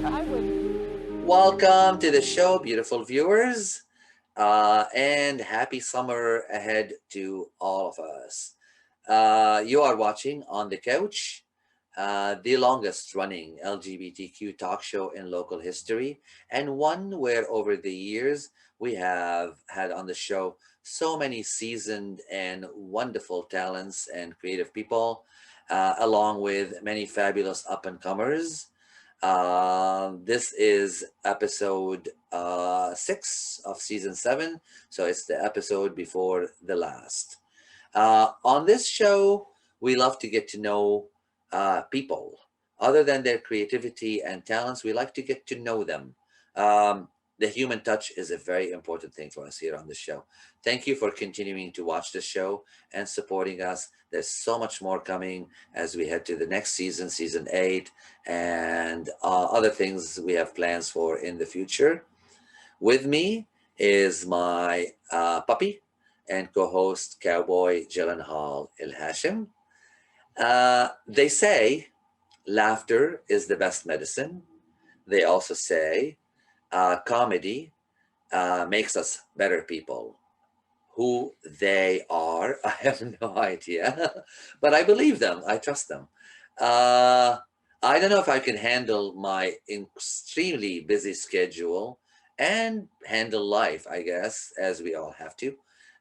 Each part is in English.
I wouldn't. Welcome to the show, beautiful viewers, and happy summer ahead to all of us. You are watching On the Couch, the longest running LGBTQ talk show in local history, and one where over the years we have had on the show so many seasoned and wonderful talents and creative people, along with many fabulous up and comers. This is episode 6 of season 7, so it's the episode before the last. On this show, we love to get to know people. Other than their creativity and talents, we like to get to know them. The human touch is a very important thing for us here on the show. Thank you for continuing to watch the show and supporting us. There's so much more coming as we head to the next season, season 8, and other things we have plans for in the future. With me is my puppy and co-host Cowboy Gyllenhaal Elhashem. They say laughter is the best medicine. They also say comedy makes us better people. Who they are, I have no idea, but I believe them. I trust them. Uh, I don't know if I can handle my extremely busy schedule and handle life, I guess, as we all have to.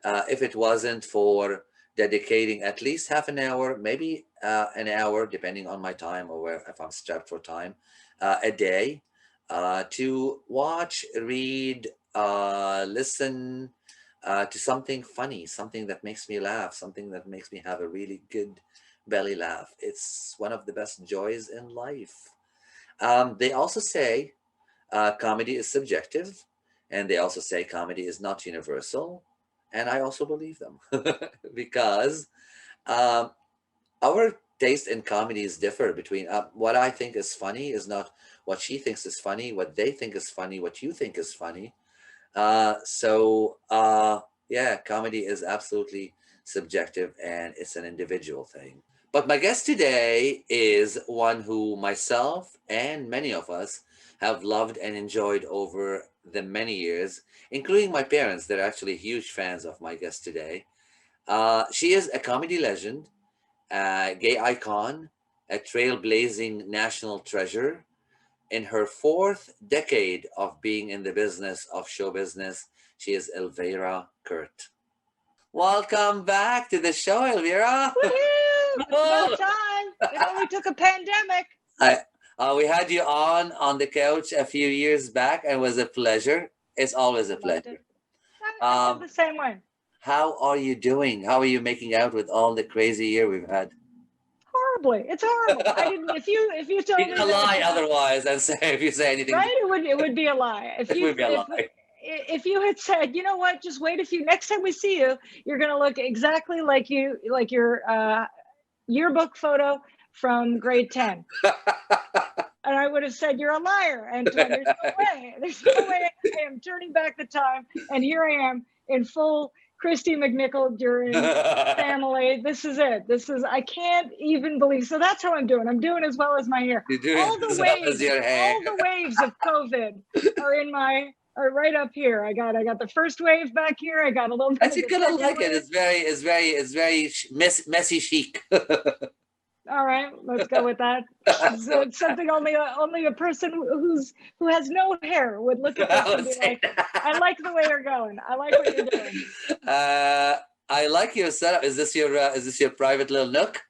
If it wasn't for dedicating at least half an hour, maybe an hour, depending on my time or where, if I'm strapped for time, a day to watch, read, listen to something funny, something that makes me laugh, something that makes me have a really good belly laugh. It's one of the best joys in life. They also say comedy is subjective, and they also say comedy is not universal. And I also believe them because um, our taste in comedies differ between what I think is funny is not what she thinks is funny, what they think is funny, what you think is funny. Yeah, comedy is absolutely subjective and it's an individual thing. But my guest today is one who myself and many of us have loved and enjoyed over the many years, including my parents. They're actually huge fans of my guest today. She is a comedy legend, a gay icon, a trailblazing national treasure. In her fourth decade of being in the business of show business, she is Elvira Kurt. Welcome back to the show, Elvira. Woohoo! It's about time. It only took a pandemic. I, we had you on the couch a few years back, and it was a pleasure. It's always a Loved it. pleasure. I feel Um, the same way. how are you doing? How are you making out with all the crazy year we've had? Horribly. It's horrible. I didn't. If you told You me can that lie otherwise and say if you say anything right, different, it would be a lie. If it you would be a lie. if you had said, you know what, just wait a few. Next time we see you, you're gonna look exactly like your yearbook photo from grade 10. And I would have said, you're a liar, Antoine. There's no way. There's no way I am turning back the time. And here I am in full Christy McNichol during family. This is it. I can't even believe. So that's how I'm doing. I'm doing as well as my hair. You're doing as well as your hair. All the waves of COVID are right up here. I got the first wave back here. I got a little bit I of think the gonna second like it. wave. It's very messy chic. All right, let's go with that. It's something only a person who has no hair would look at this I and would be say like, "I like the way you're going. I like what you're doing." I like your setup. Is this your private little nook?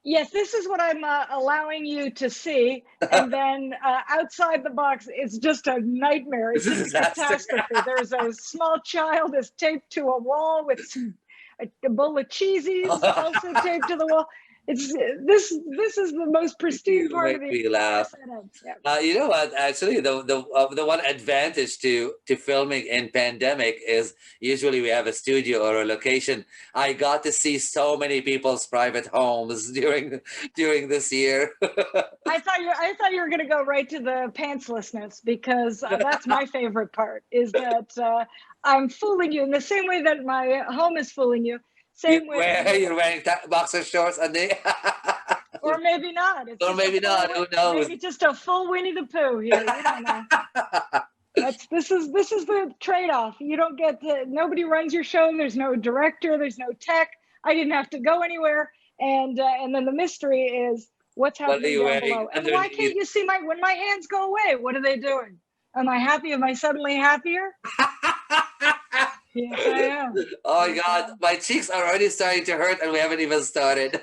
Yes, this is what I'm allowing you to see, and then outside the box, it's just a nightmare. It's It's a just a disaster. catastrophe. There's a small child is taped to a wall with a bowl of cheesies also taped to the wall. It's this is the most pristine You part of make the me entire laugh. setup. Yeah. You know what? Actually, the one advantage to filming in pandemic is usually we have a studio or a location. I got to see so many people's private homes during this year. I thought you were going to go right to the pantslessness because that's my favorite part. Is that I'm fooling you in the same way that my home is fooling you. Same way. You're wearing boxer shorts and they Or maybe not. Or maybe not. Who knows? Maybe just a full Winnie the Pooh here. You don't know. This is the trade-off. You don't get to, nobody runs your show. There's no director. There's no tech. I didn't have to go anywhere. And then the mystery is what's happening down below. And why can't you see when my hands go away? What are they doing? Am I happy? Am I suddenly happier? Yes, I am. Oh my God, my cheeks are already starting to hurt, and we haven't even started.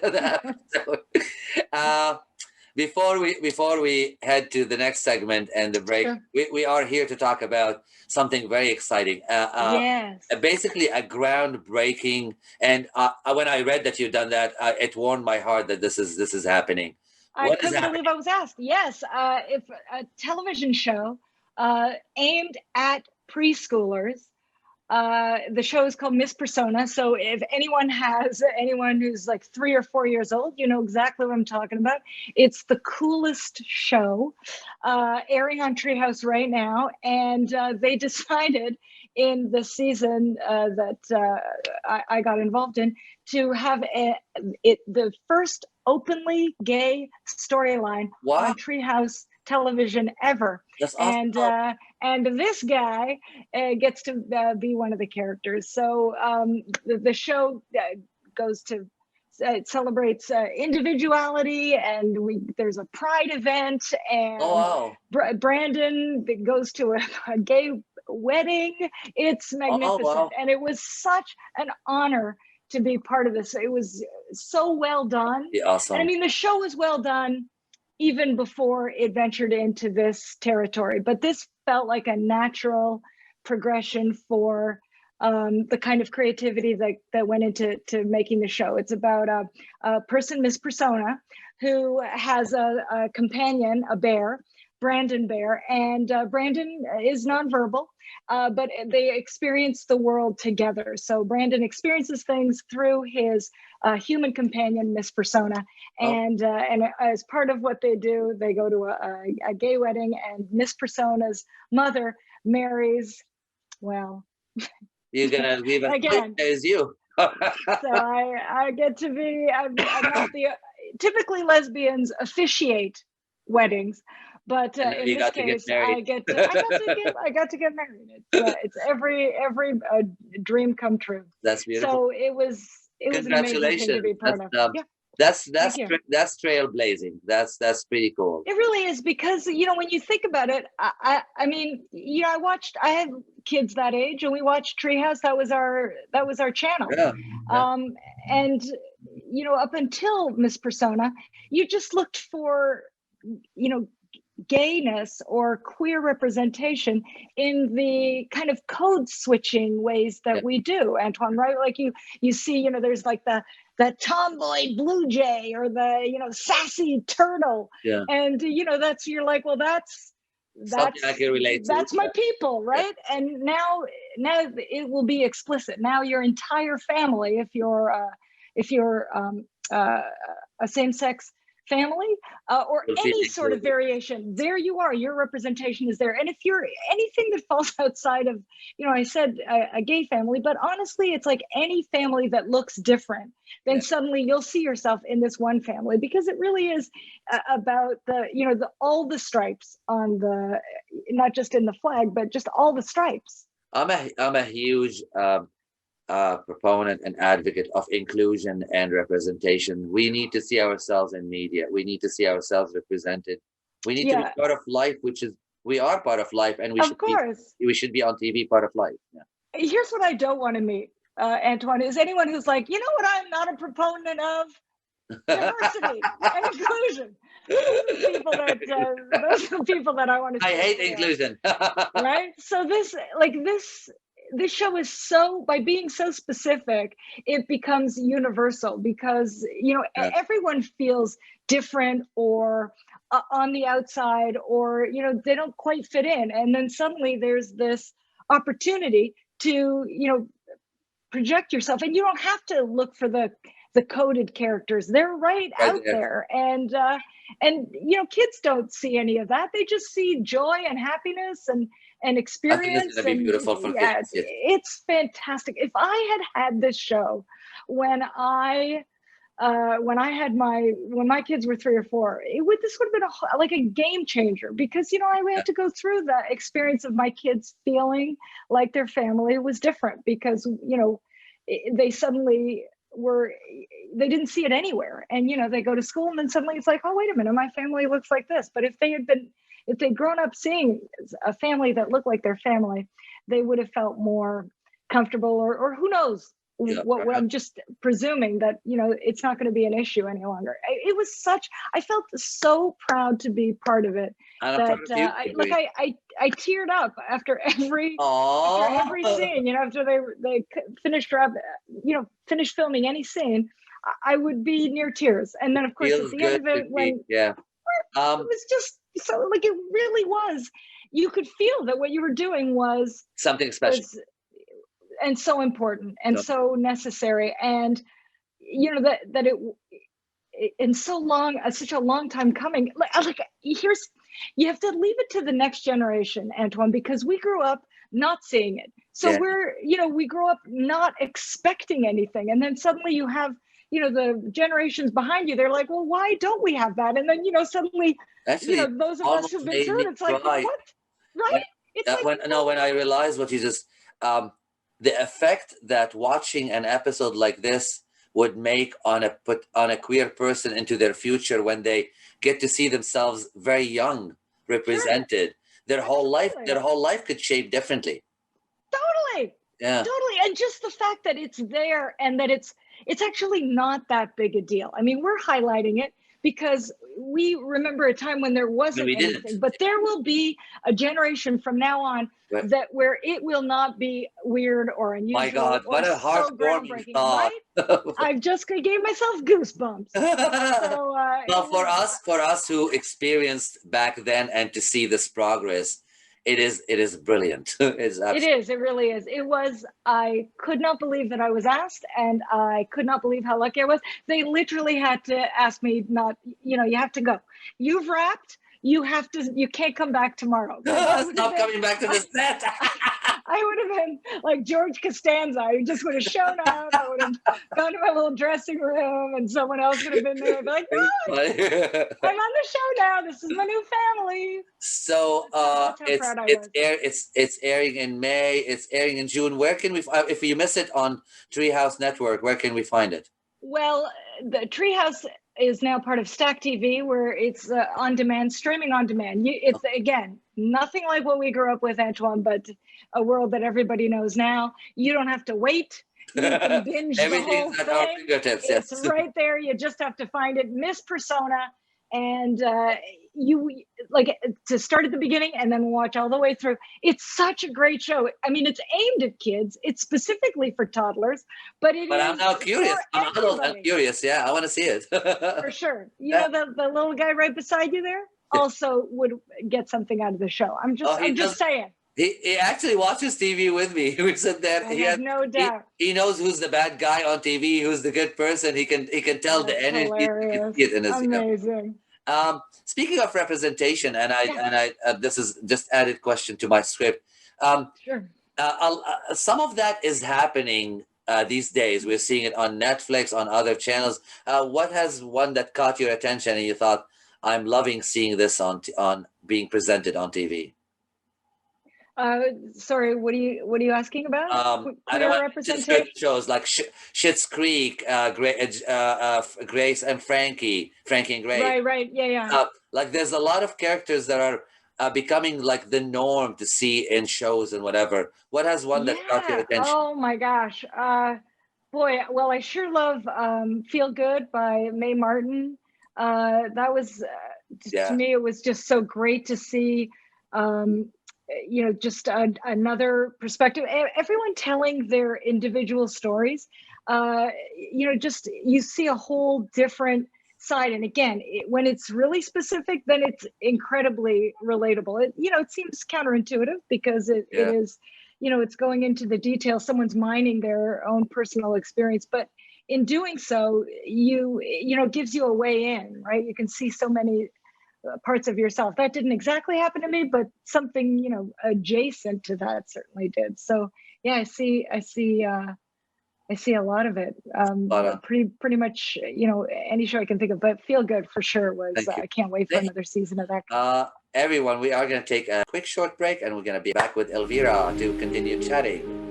Before we head to the next segment and the break, sure. we are here to talk about something very exciting. Yes. Basically a groundbreaking, and when I read that you've done that, it warmed my heart that this is happening. I couldn't believe I was asked. Yes, if a television show aimed at preschoolers. The show is called Miss Persona. So if anyone who's like 3 or 4 years old, you know exactly what I'm talking about. It's the coolest show airing on Treehouse right now. And they decided in the season that I got involved in to have the first openly gay storyline on Treehouse television ever. That's awesome. And this guy gets to be one of the characters. So the show it celebrates individuality, and there's a pride event, and Brandon goes to a gay wedding. It's magnificent, and it was such an honor to be part of this. It was so well done. Awesome. And I mean, the show was well done even before it ventured into this territory, but this felt like a natural progression for the kind of creativity that went into making the show. It's about a person, Miss Persona, who has a companion, a bear, Brandon Bear, and Brandon is nonverbal, but they experience the world together. So Brandon experiences things through his human companion, Miss Persona, and as part of what they do, they go to a gay wedding, and Miss Persona's mother marries, well, you're gonna leave us again as you. So I get to be. I'm not the typically lesbians officiate weddings, but in this case, I got to get married. It's every dream come true. That's beautiful. So it was an amazing thing to be part of. Yeah. That's trailblazing. That's pretty cool. It really is, because when you think about it, I mean, I had kids that age, and we watched Treehouse. That was our channel. Yeah. And up until Miss Persona, you just looked for gayness or queer representation in the kind of code switching ways that we do, Antoine, right? Like you see, there's like the tomboy blue jay, or the sassy turtle, and you're like, well, that's something I can relate to. That's my people, right? And now it will be explicit. Now your entire family, if you're a same-sex family or any sort of variation, there you are, your representation is there. And if you're anything that falls outside of, I said a gay family, but honestly, it's like any family that looks different, then suddenly you'll see yourself in this one family, because it really is about all the stripes on the, not just in the flag, but just all the stripes. I'm a huge proponent and advocate of inclusion and representation. We need to see ourselves in media. We need to see ourselves represented. We need to be part of life, we are part of life, and we should be on TV, part of life. Yeah. Here's what I don't want to meet, Antoine, is anyone who's like, you know what I'm not a proponent of? Diversity and inclusion. Those are the people that I want to see. I hate inclusion. Right? So this show is by being so specific, it becomes universal, because everyone feels different or on the outside, or they don't quite fit in, and then suddenly there's this opportunity to project yourself, and you don't have to look for the coded characters. They're right out there, and kids don't see any of that. They just see joy and happiness and experience. It's gonna be beautiful for kids. It's fantastic. If I had this show when I when my kids were 3 or 4, this would have been like a game changer, because I had to go through the experience of my kids feeling like their family was different, because they suddenly they didn't see it anywhere, and they go to school, and then suddenly it's like, oh, wait a minute, my family looks like this. But if they'd grown up seeing a family that looked like their family, they would have felt more comfortable, or who knows. Yeah, what I'm just presuming that it's not going to be an issue any longer. I felt so proud to be part of it, that I teared up after every scene. After they finished finished filming any scene, I would be near tears. And then of course at the end of it, when it was just so, like, it really was. You could feel that what you were doing was something special. And so important and so necessary, and that it in so long, such a long time coming. Like, you have to leave it to the next generation, Antoine, because we grew up not seeing it. So we grew up not expecting anything, and then suddenly you have the generations behind you. They're like, well, why don't we have that? And then suddenly those of us who've been through it, it's like, what, right? When I realized what you just the effect that watching an episode like this would make on a queer person into their future, when they get to see themselves very young represented. Their whole life could shape differently. Totally. Yeah. Totally. And just the fact that it's there, and that it's actually not that big a deal. I mean, we're highlighting it because we remember a time when there wasn't anything, but there will be a generation from now on that where it will not be weird or unusual. My God, what a heartwarming thought. Right? I've just gave myself goosebumps. So, well, for us who experienced back then, and to see this progress, it is brilliant. It really is. It was, I could not believe that I was asked, and I could not believe how lucky I was. They literally had to ask me, you have to go. You've wrapped, you can't come back tomorrow. Stop coming back to the set. I would have been like George Costanza. I just would have shown up. I would have gone to my little dressing room, and someone else would have been there. I'd be like, no, I'm on the show now. This is my new family. So it's airing in May. It's airing in June. Where can we? If you miss it on Treehouse Network, where can we find it? Well, the Treehouse is now part of Stack TV, where it's on demand, streaming on demand. It's again nothing like what we grew up with, Antoine, but a world that everybody knows now. You don't have to wait. You can binge the whole thing. Our fingertips, yes. It's right there. You just have to find it. Miss Persona, and you like to start at the beginning and then watch all the way through. It's such a great show. I mean, it's aimed at kids. It's specifically for toddlers, but I'm now curious. I'm curious. Yeah, I want to see it. For sure. The little guy right beside you there also would get something out of the show. I'm just saying. He actually watches TV with me. We said that he has no doubt. He knows who's the bad guy on TV, who's the good person. He can tell the energy. He can see it in his amazing. Speaking of representation, and I this is just added question to my script. Sure. Some of that is happening these days. We're seeing it on Netflix, on other channels. What has one that caught your attention and you thought, I'm loving seeing this on being presented on TV? Sorry, what are you asking about? I don't representation shows like Schitt's Creek, Grace and Frankie and Grace. Right, yeah. Like there's a lot of characters that are becoming like the norm to see in shows and whatever. What has one that caught your attention? Oh my gosh, boy. Well, I sure love Feel Good by Mae Martin. That was to me, it was just so great to see. Just another perspective, everyone telling their individual stories. Just you see a whole different side. And again, when it's really specific, then it's incredibly relatable. It seems counterintuitive because it is, it's going into the details. Someone's mining their own personal experience, but in doing so, it gives you a way in, right? You can see so many parts of yourself. That didn't exactly happen to me, but something adjacent to that certainly did. So yeah, I see I see a lot of it. But Pretty much, any show I can think of. But Feel Good for sure was. thank you. I can't wait for another season of that. Everyone, we are going to take a quick short break, and we're going to be back with Elvira to continue chatting.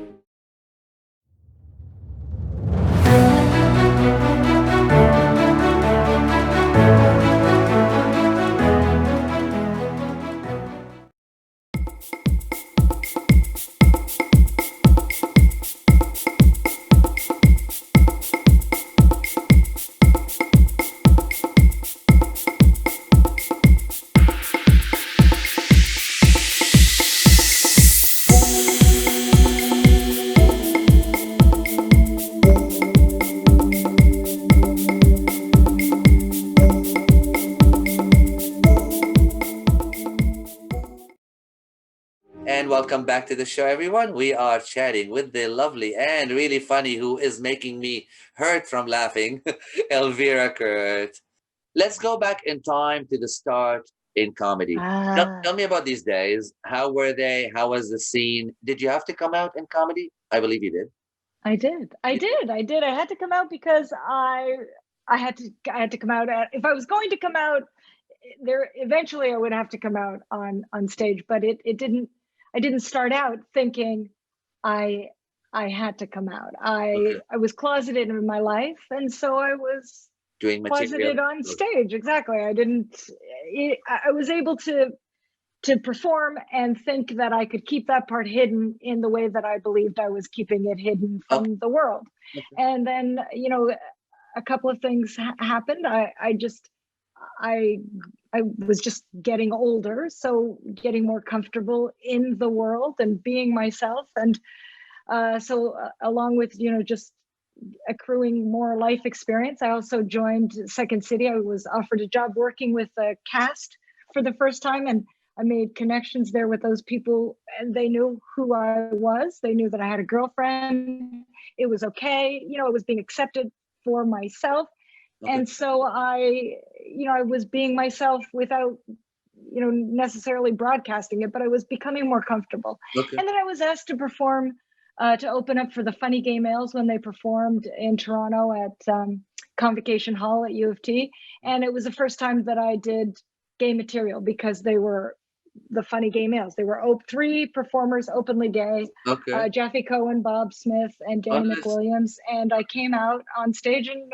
And welcome back to the show, everyone. We are chatting with the lovely and really funny, who is making me hurt from laughing, Elvira Kurt. Let's go back in time to the start in comedy. Tell me about these days. How were they? How was the scene? Did you have to come out in comedy? I believe you did. I did. I had to come out because I had to come out. If I was going to come out, there eventually I would have to come out on stage. But it didn't. I didn't start out thinking I had to come out. I was closeted in my life, and so I was doing closeted on stage. Exactly. I was able to perform and think that I could keep that part hidden in the way that I believed I was keeping it hidden from the world. And then, a couple of things happened. I was just getting older, so getting more comfortable in the world and being myself. And so along with, just accruing more life experience, I also joined Second City. I was offered a job working with a cast for the first time, and I made connections there with those people, and they knew who I was. They knew that I had a girlfriend. It was okay. I was being accepted for myself. And so I was being myself without, necessarily broadcasting it, but I was becoming more comfortable. And then I was asked to perform, to open up for the Funny Gay Males when they performed in Toronto at Convocation Hall at U of T. And it was the first time that I did gay material, because they were the Funny Gay Males. They were 3 performers, openly gay, Jaffe Cohen, Bob Smith, and Danny McWilliams. And I came out on stage, and,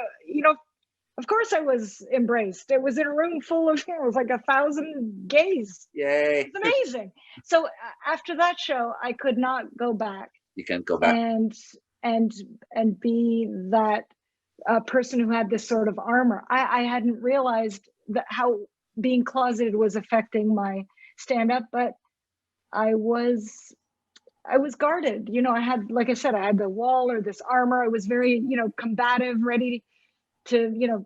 of course I was embraced. It was in a room full of, it was like 1,000 gays. Yay. It's amazing. So after that show, I could not go back. You can't go back. And be that person who had this sort of armor. I hadn't realized that how being closeted was affecting my stand-up, but I was guarded. I had, like I said, I had the wall, or this armor. I was very, combative, ready to,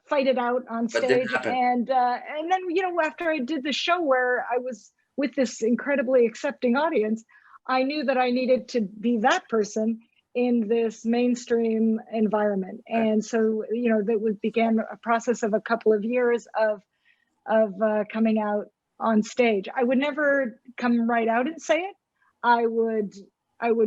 fight it out on stage. And then, after I did the show where I was with this incredibly accepting audience, I knew that I needed to be that person in this mainstream environment. And so, that began a process of a couple of years of coming out on stage. I would never come right out and say it. I would,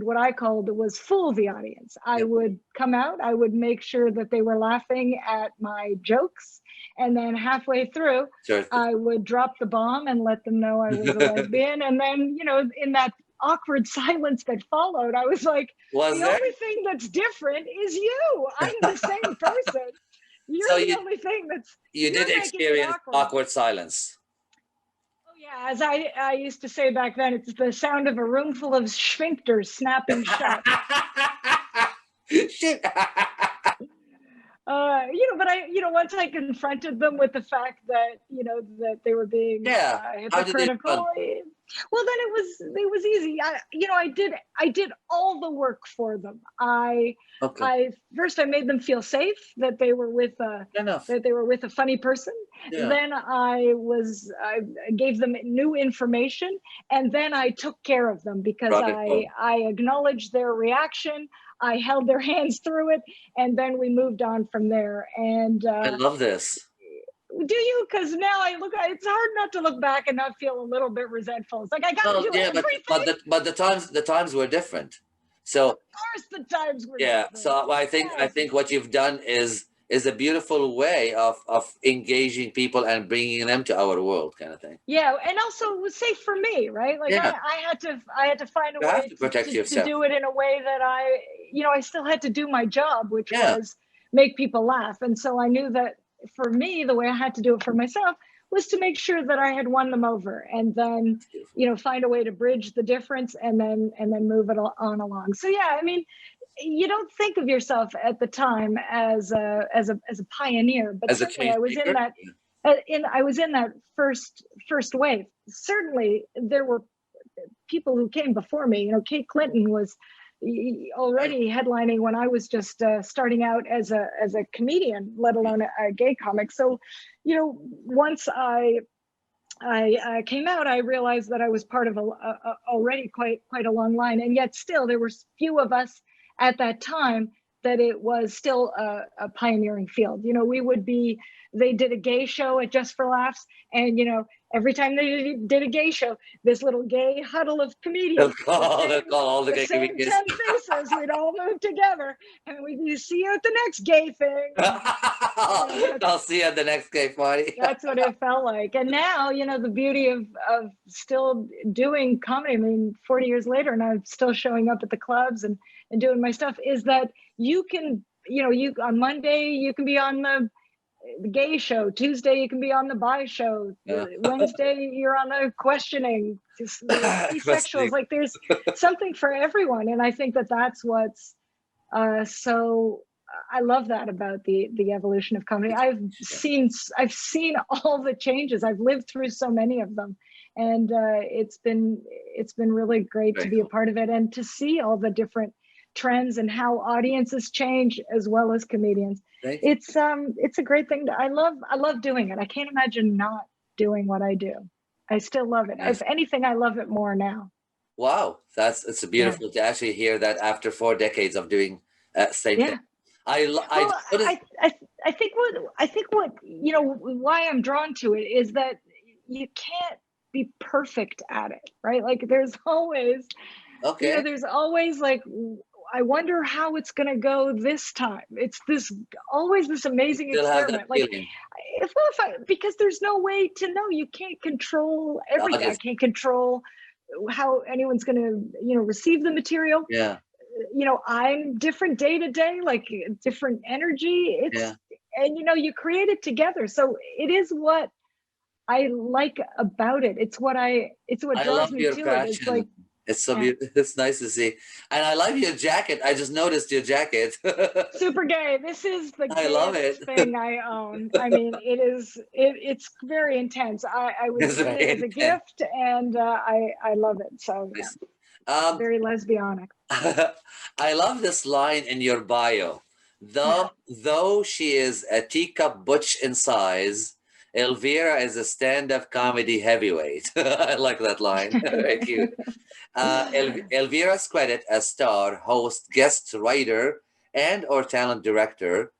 what I called was fool the audience. I would come out, I would make sure that they were laughing at my jokes. And then halfway through, I would drop the bomb and let them know I was a lesbian. And then, in that awkward silence that followed, I was like, only thing that's different is you. I'm the same person. You're the only thing that's... You did experience awkward silence. Yeah, as I used to say back then, it's the sound of a room full of sphincters snapping shut. Shit. But once I confronted them with the fact that, that they were being hypocritical, well, then it was easy. I did all the work for them. I first made them feel safe, that they were with a funny person. Yeah. Then I gave them new information, and then I took care of them, because I acknowledged their reaction. I held their hands through it, and then we moved on from there. And I love this. Do you? Because now it's hard not to look back and not feel a little bit resentful. It's like, I got to do everything. But the times were different. So Of course the times were yeah, different. so I Yes. think what you've done is a beautiful way of engaging people and bringing them to our world, kind of thing. Yeah, and also it was safe for me, right? Like Yeah, I had to find a you have way to protect to yourself. do it in a way that I still had to do my job, which Yeah, was make people laugh. And so I knew that for me, the way I had to do it for myself was to make sure that I had won them over, and then find a way to bridge the difference, and then move it on along. So yeah, I mean, you don't think of yourself at the time as a pioneer, but as a certainly change I was in maker. that first wave. Certainly there were people who came before me. Kate Clinton was already headlining when I was just starting out as a comedian, let alone a gay comic. So once I came out, I realized that I was part of already quite a long line, and yet still there were few of us at that time that it was still a pioneering field. They did a gay show at Just for Laughs, and every time they did a gay show, this little gay huddle of comedians, They'll call all the gay same comedians. 10 faces, we'd all move together, and we'd see you at the next gay thing. I'll see you at the next gay party. That's what it felt like. And now, the beauty of still doing comedy, I mean, 40 years later, and I'm still showing up at the clubs and doing my stuff, is that you can, you on Monday, you can be on the gay show. Tuesday, you can be on the bi show. Wednesday, you're on the questioning. Asexuals. Like there's something for everyone. And I think that that's what's so I love that about the evolution of comedy. I've seen all the changes. I've lived through so many of them, and it's been really great to be a part of it, and to see all the different trends and how audiences change as well as comedians. It's a great thing. I love doing it. I can't imagine not doing what I do. I still love it. If anything, I love it more now. Wow, it's beautiful to actually hear that after 4 decades of doing same thing. I think what why I'm drawn to it is that you can't be perfect at it, right? Like there's always there's always like, I wonder how it's going to go this time. It's always this amazing experiment. Like, because there's no way to know. You can't control everything. I can't control how anyone's going to, receive the material. Yeah. I'm different day to day, like different energy. And you create it together. So it is what I like about it. It's what draws me to it. It's like, it's so beautiful. It's nice to see. And I love your jacket. I just noticed your jacket. Super gay. This is the gayest thing I own. I mean, it's very intense. I was given it as a gift, and I love it. So very lesbianic. I love this line in your bio. Though she is a teacup butch in size, Elvira is a stand-up comedy heavyweight. I like that line. Very cute. Elvira's credit as star, host, guest writer, and or talent director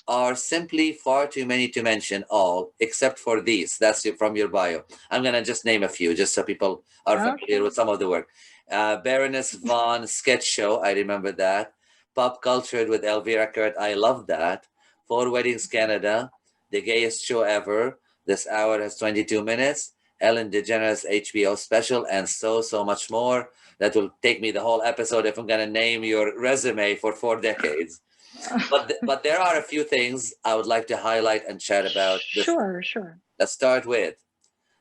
are simply far too many to mention all, except for these. That's from your bio. I'm going to just name a few, just so people are familiar with some of the work. Baroness Von sketch show, I remember that. Pop Cultured with Elvira Kurt, I love that. Four Weddings Canada, the gayest show ever. This hour has 22 minutes. Ellen DeGeneres HBO special, and so much more. That will take me the whole episode if I'm going to name your resume for 4 decades. But there are a few things I would like to highlight and chat about. Sure. Let's start with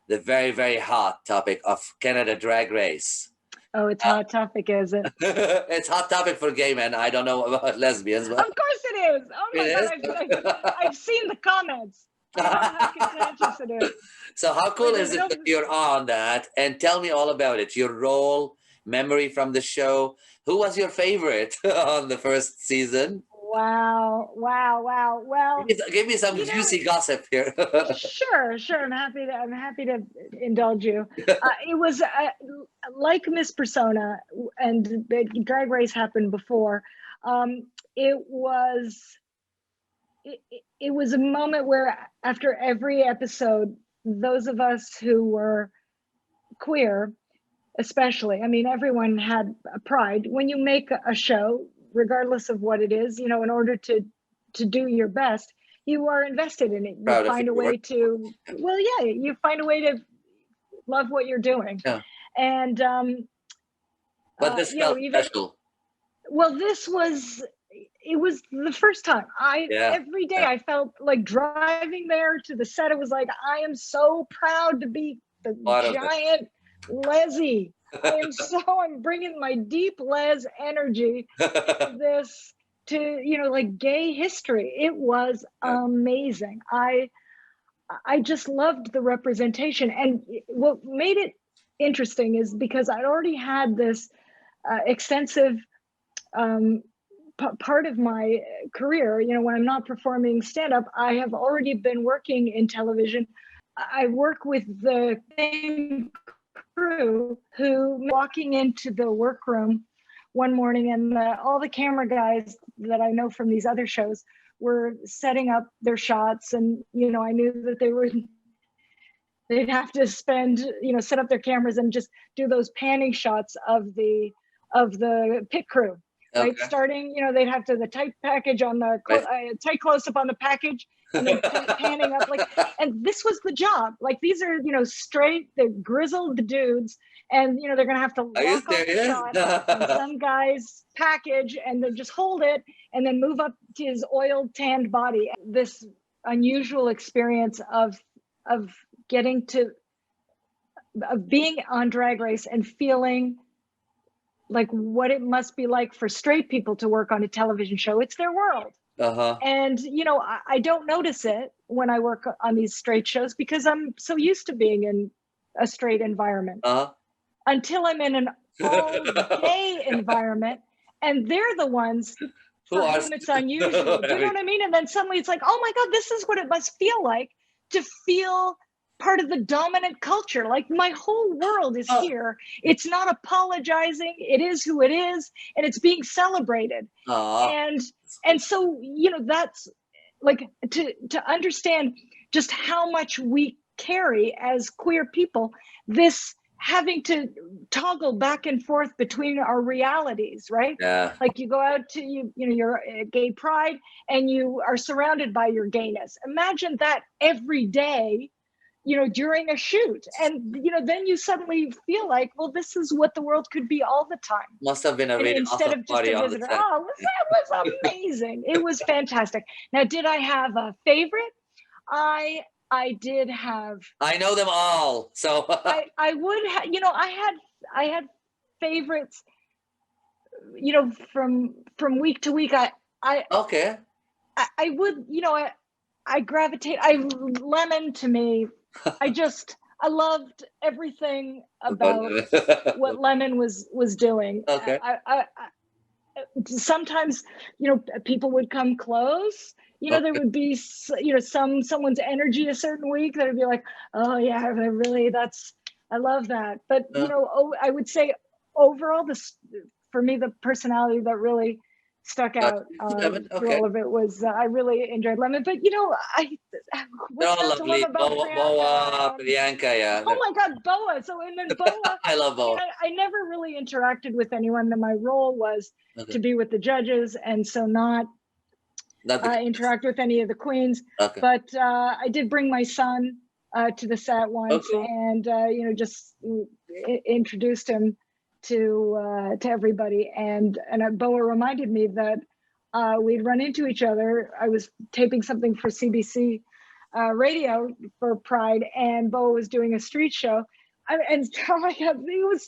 the very, very hot topic of Canada Drag Race. Oh, it's hot topic, is it? It's hot topic for gay men. I don't know about lesbians, but of course it is. Oh my God, I've seen the comments. I know how contentious it is. So how cool is it that you're on that? And tell me all about it. Your role, memory from the show. Who was your favorite on the first season? Wow. Well, give me some juicy gossip here. Sure. I'm happy to indulge you. It was like Miss Persona, and the Drag Race happened before. It was a moment where after every episode, those of us who were queer especially. I mean, everyone had a pride. When you make a show, regardless of what it is, you know, in order to do your best, you are invested in it. You Proud of find a your way work. to, well, yeah, you find a way to love what you're doing. Yeah. And, But this you know, felt even, special. well, it was the first time Yeah. every day Yeah. I felt like driving there to the set. It was like, I am so proud to be the Part of it. giant Leslie. I'm bringing my deep Les energy to this, to, you know, like gay history. It was amazing. I just loved the representation. And what made it interesting is because I'd already had this extensive part of my career. You know, when I'm not performing stand-up, I have already been working in television. I work with the same crew who walking into the workroom one morning, and all the camera guys that I know from these other shows were setting up their shots, and you know, I knew that they'd have to spend, you know, set up their cameras and just do those panning shots of the pit crew, right? Okay. Starting, you know, they'd have to the tight package on the tight close up on the package, and then panning up, like, and this was the job. Like, these are, you know, straight, the grizzled dudes, and you know, they're gonna have to lock off the shot on some guy's package and then just hold it and then move up to his oiled tanned body. This unusual experience of getting to, of being on Drag Race and feeling like what it must be like for straight people to work on a television show. It's their world. And you know, I don't notice it when I work on these straight shows because I'm so used to being in a straight environment until I'm in an all gay environment, and they're the ones for whom it's unusual. Do you know what I mean? And then suddenly it's like, oh my God, this is what it must feel like to feel part of the dominant culture. Like, my whole world is here. It's not apologizing. It is who it is, and it's being celebrated. And so, you know, that's like to understand just how much we carry as queer people, this having to toggle back and forth between our realities, right? Yeah. Like, you go out to, you know, your gay pride and you are surrounded by your gayness. Imagine that every day, you know, during a shoot. And, you know, then you suddenly feel like, well, this is what the world could be all the time. Must have been a really instead awesome of just a visitor. Oh, that was amazing. It was fantastic. Now, did I have a favorite? I did have. I know them all, so I would have. You know, I had favorites. You know, from week to week. okay. I would. You know, I gravitate. Lemon to me. I loved everything about what Lemon was doing. Okay. I sometimes, you know, people would come close. You know, there would be, you know, someone's energy a certain week that would be like, oh yeah, I love that. But you know, I would say overall, for me, the personality that really stuck out through all of it was I really enjoyed Lemon. But you know, they're all lovely. Boa, Priyanka, yeah. Oh my God, Boa. So, and then Boa. I love Boa. I never really interacted with anyone. My role was to be with the judges, and so not interact with any of the queens. But I did bring my son to the set once, and you know, just introduced him to everybody. And Boa reminded me that we'd run into each other. I was taping something for CBC radio for Pride, and Boa was doing a street show. And oh my God, it was,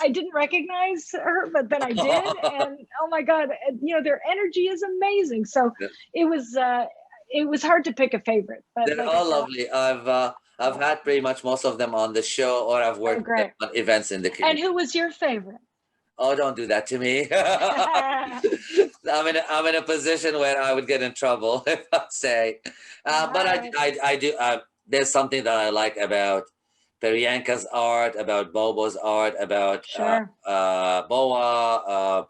I didn't recognize her, but then I did. And oh my God, you know, their energy is amazing. So it was hard to pick a favorite. But they're all lovely. I've had pretty much most of them on the show, or I've worked on events in the community. And who was your favorite? Oh, don't do that to me. I'm in a position where I would get in trouble if I say. But I do. There's something that I like about Priyanka's art, about Bobo's art, about Boa.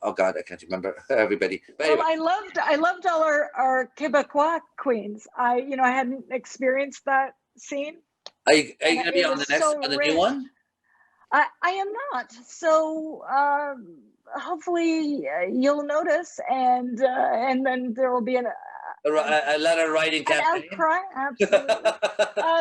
Oh God, I can't remember everybody. But well, anyway. I loved all our Quebecois queens. I hadn't experienced that scene Are you And going to be it on was the next, so on the new rich. one? I am not. So hopefully you'll notice, and then there will be A letter writing an campaign? outcry. Absolutely.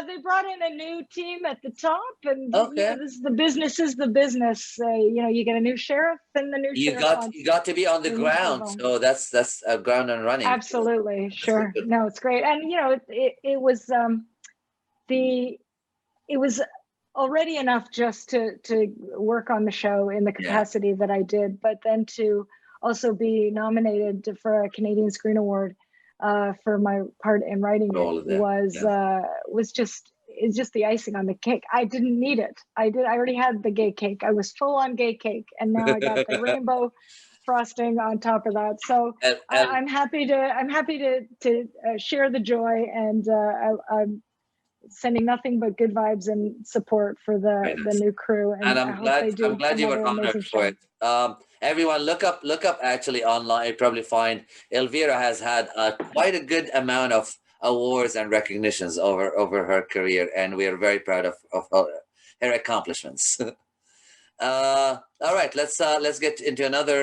They brought in a new team at the top, and Okay. this the business is the business. You get a new sheriff, and the new sheriff wants You got to be on the new ground, people. so that's a ground and running. So Absolutely, that's sure. good. No, it's great, and it was the it was already enough just to work on the show in the Yeah. capacity that I did, but then to also be nominated for a Canadian Screen Award for my part in writing For it all of that. Yeah. was just it's just the icing on the cake. I didn't need it. I already had the gay cake. I was full on gay cake, and now I got the rainbow frosting on top of that. So El, El, I'm happy to share the joy, and I'm sending nothing but good vibes and support for very the nice. new crew, And and I hope they I'm do glad you another were honored amazing for show. it. Everyone, look up actually online. You probably find Elvira has had quite a good amount of awards and recognitions over her career, and we are very proud of her accomplishments. All right, let's get into another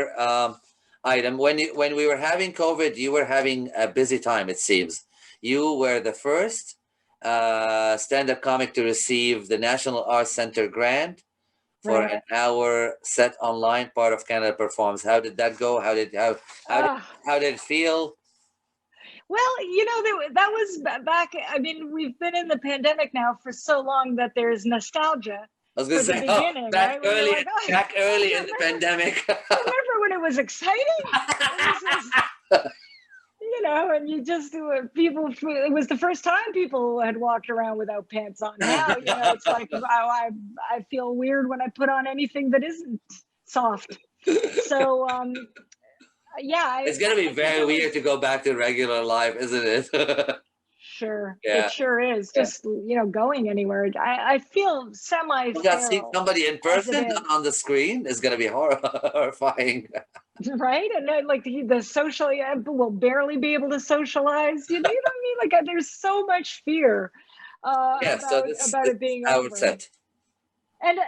item. When we were having COVID, you were having a busy time. It seems you were the first stand-up comic to receive the National Arts Center grant for Right. an hour set online. Part of Canada Performs. How did that go? How did it feel? Well, that was back. I mean, we've been in the pandemic now for so long that there's nostalgia I was for gonna the say, oh, beginning, right? When you're like, oh, back early in the remember, pandemic. remember when it was exciting? And you just people. It was the first time people had walked around without pants on. Now, it's like I feel weird when I put on anything that isn't soft. So yeah, It's gonna be I think very it was. weird to go back to regular life, isn't it? Sure, Yeah. it sure is. Yeah. Just going anywhere. I feel You got to see semi-feral somebody in as it person, is. not on the screen. It's gonna be horrifying. Right, and then like the social, will barely be able to socialize. You know what I mean? Like there's so much fear Yeah. So about this it is being how it's over. set. And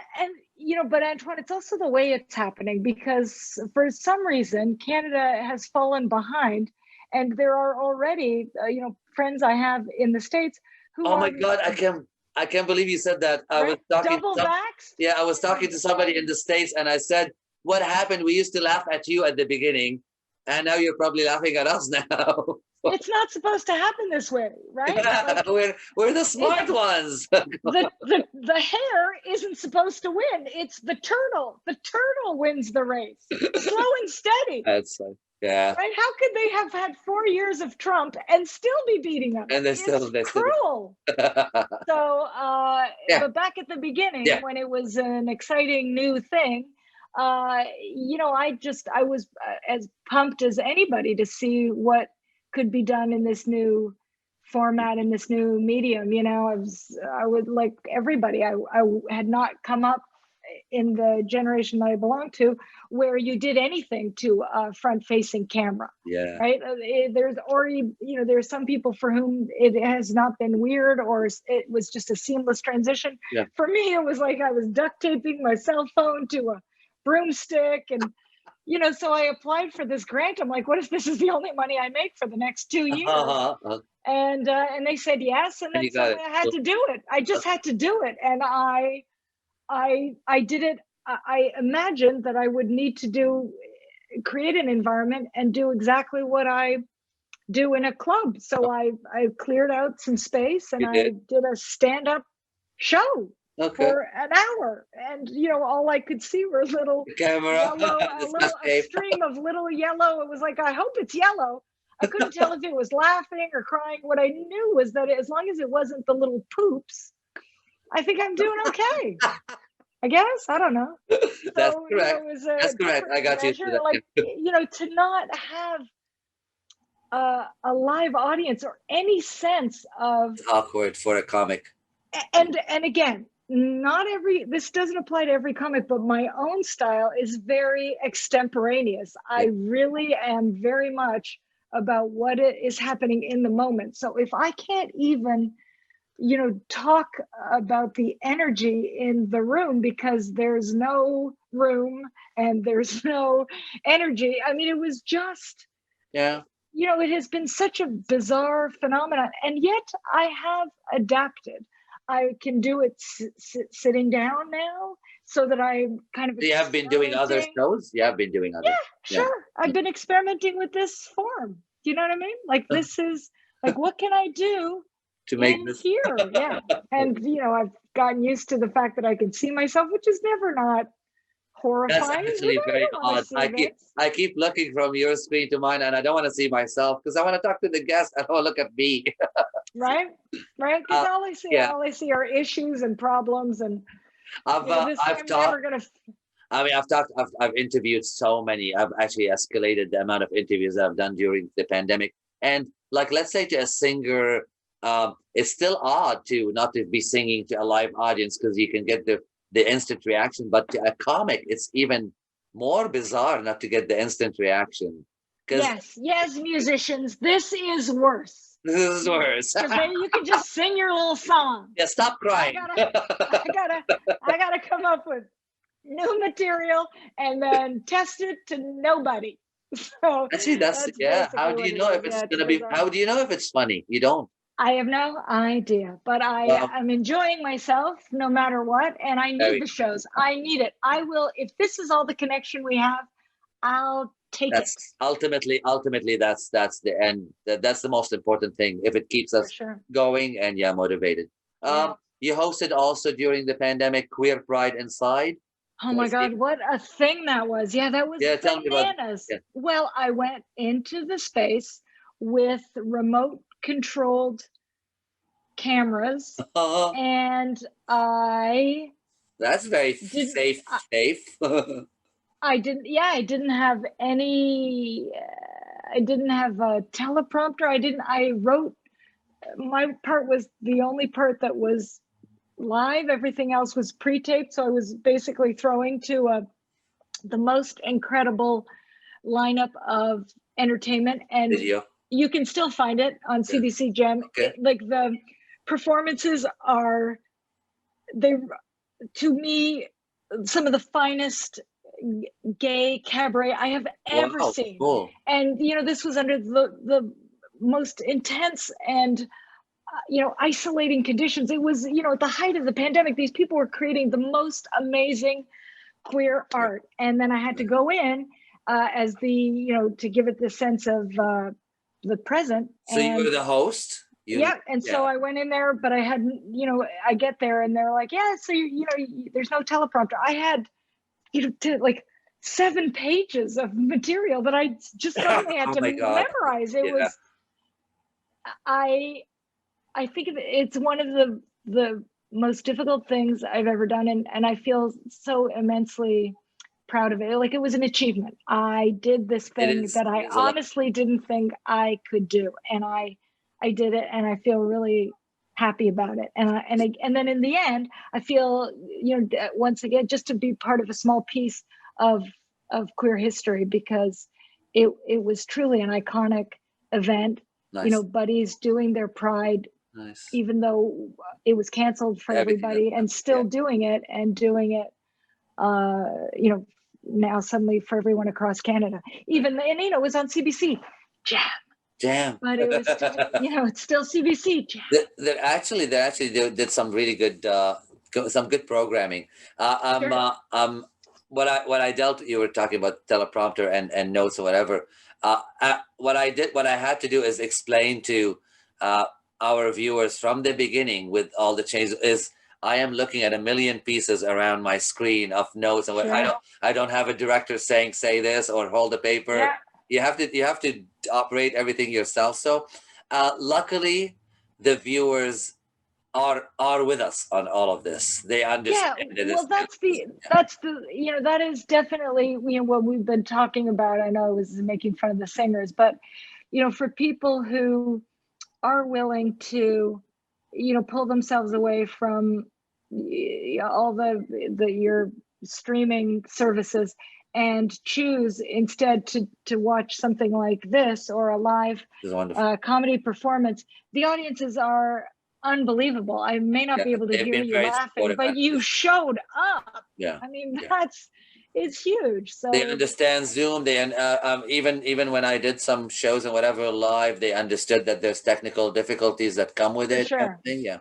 but Antoine, it's also the way it's happening, because for some reason Canada has fallen behind, and there are already friends I have in the States who Oh are my God, I can't believe you said that. I was right, talking double to vaxxed. yeah, I was talking to somebody in the States, and I said, "What happened? We used to laugh at you at the beginning, and now you're probably laughing at us now." It's not supposed to happen this way, right? Like we're the smart ones. the hare isn't supposed to win. It's the turtle. The turtle wins the race, slow and steady. That's yeah. Right? How could they have had 4 years of Trump and still be beating us? And they It's cruel. So, yeah. but back at the beginning, Yeah. when it was an exciting new thing, I was as pumped as anybody to see what could be done in this new format, in this new medium. I would, like everybody, I had not come up in the generation that I belong to where you did anything to a front-facing camera. Yeah. Right. There's some people for whom it has not been weird, or it was just a seamless transition. Yeah. For me, it was like I was duct taping my cell phone to a broomstick, and so I applied for this grant. I'm like, what if this is the only money I make for the next 2 years? And they said yes, and then suddenly I had to do it. I just had to do it, and I did it. I imagined that I would need to create an environment and do exactly what I do in a club. So I cleared out some space, and I did a stand-up show for an hour, and all I could see were little camera, a stream of little yellow. It was like, I hope it's yellow. I couldn't tell if it was laughing or crying. What I knew was that as long as it wasn't the little poops, I think I'm doing okay. I guess, I don't know. That's so, correct. It was That's correct. I got you. Like, to not have a live audience or any sense of awkward for a comic. And again, this doesn't apply to every comic, but my own style is very extemporaneous. I really am very much about what is happening in the moment. So if I can't even talk about the energy in the room, because there's no room and there's no energy. I mean, it was just, Yeah. it has been such a bizarre phenomenon, and yet I have adapted. I can do it sitting down now, so that I'm kind of You have been doing other experimenting. shows? You have been doing other. Yeah, Yeah. sure. I've been experimenting with this form. Do you know what I mean? Like, this is like, what can I do To make in this. here? Yeah. And, I've gotten used to the fact that I can see myself, which is never not That's horrifying. actually I very don't want odd. to see this. I keep looking from your screen to mine, and I don't want to see myself because I want to talk to the guest. I don't want to look at me. Right? Right? Because Yeah. all I see are issues and problems, and this I've I'm talked. never gonna. I mean, I've interviewed so many. I've actually escalated the amount of interviews that I've done during the pandemic. And like, let's say to a singer, it's still odd to not to be singing to a live audience because you can get the instant reaction. But to a comic, it's even more bizarre not to get the instant reaction. Yes, musicians, this is worse. This is worse. Because you can just sing your little song. Yeah, stop crying. I gotta come up with new material and then test it to nobody. So actually, that's yeah. How do you know if it's gonna be? How do you know if it's funny? You don't. I have no idea, but I'm enjoying myself no matter what, and I need the shows. I need it. I will, if this is all the connection we have, I'll take it. Ultimately, that's the end. That's the most important thing. If it keeps us going and motivated. You hosted also during the pandemic Queer Pride Inside. Oh my God, what a thing that was. Yeah, that was bananas. Well, I went into the space with remote controlled cameras and that's very safe. I didn't have any, I didn't have a teleprompter. I wrote, my part was the only part that was live. Everything else was pre-taped. So I was basically throwing to the most incredible lineup of entertainment, and video. You can still find it on CBC Gem. Like, the performances are, to me, some of the finest gay cabaret I have ever seen. Cool. And this was under the most intense and isolating conditions. It was at the height of the pandemic. These people were creating the most amazing queer art, and then I had to go in as the to give it the sense of the present. So you were the host. So I went in there, but I hadn't, I get there and they're like, yeah, so there's no teleprompter. I had like 7 pages of material that I just suddenly had to memorize. It was, I think it's one of the most difficult things I've ever done, and I feel so immensely proud of it. Like, it was an achievement. I did this thing that I honestly didn't think I could do, and I did it, and I feel really happy about it. And then in the end, I feel once again, just to be part of a small piece of queer history, because it was truly an iconic event. Nice. Buddies doing their Pride. Nice. Even though it was canceled for everybody, and still doing it, now suddenly for everyone across Canada. Even, and it was on CBC Jam. But it was still, it's still CBC Jam. They actually did some really good, some good programming. What I dealt, you were talking about teleprompter and notes or whatever. What I had to do is explain to our viewers from the beginning with all the changes is I am looking at a million pieces around my screen of notes, and I don't have a director saying say this or hold the paper. Yeah. You have to operate everything yourself. So luckily the viewers are with us on all of this. They understand. Well, that's the that is definitely what we've been talking about. I know I was making fun of the singers, but for people who are willing to pull themselves away from all your streaming services and choose instead to watch something like this or a live comedy performance, the audiences are unbelievable. I may not Yeah, be able to they've hear been you very laughing, supportive. but you showed up. Yeah, I mean, yeah. it's huge. They So understand Zoom. They even when I did some shows and whatever live, they understood that there's technical difficulties that come with for it. sure. Yeah.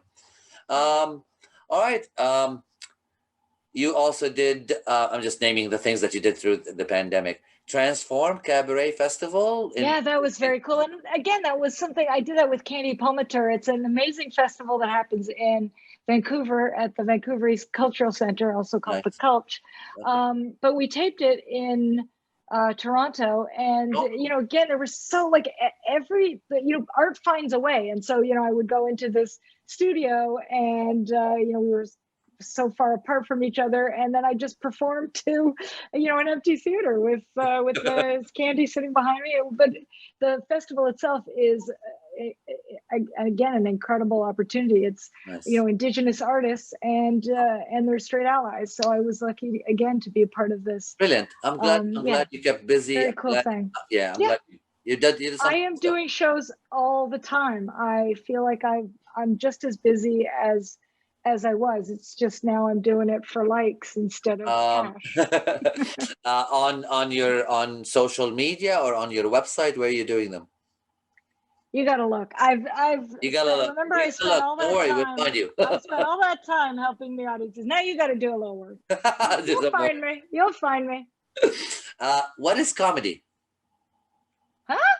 All right. You also did. I'm just naming the things that you did through the pandemic. Transform Cabaret Festival. Yeah, that was very cool. And again, that was something I did that with Candy Palmater. It's an amazing festival that happens in Vancouver at the Vancouver East Cultural Center, also called the Nice. Culch. Okay. But we taped it in Toronto, and Oh, you know, again, there was so like art finds a way, and so I would go into this studio, and we were so far apart from each other, and then I just performed to an empty theater with the Candy sitting behind me. But the festival itself is again an incredible opportunity. It's nice. Indigenous artists and their straight allies. So I was lucky again to be a part of this. Brilliant. I'm glad. I'm glad you kept busy. Very cool thing. Yeah, I'm Yeah, glad you did I some am stuff. doing shows all the time. I feel like I'm just as busy as I was. It's just now I'm doing it for likes instead of cash. on social media or on your website, where are you doing them? You gotta look. You gotta look. Remember I spent all that Don't worry, we'll time. find you. I spent all that time helping the audiences. Now you got to do a little work. There's You'll a more. find me. You'll find me. What is comedy? Huh?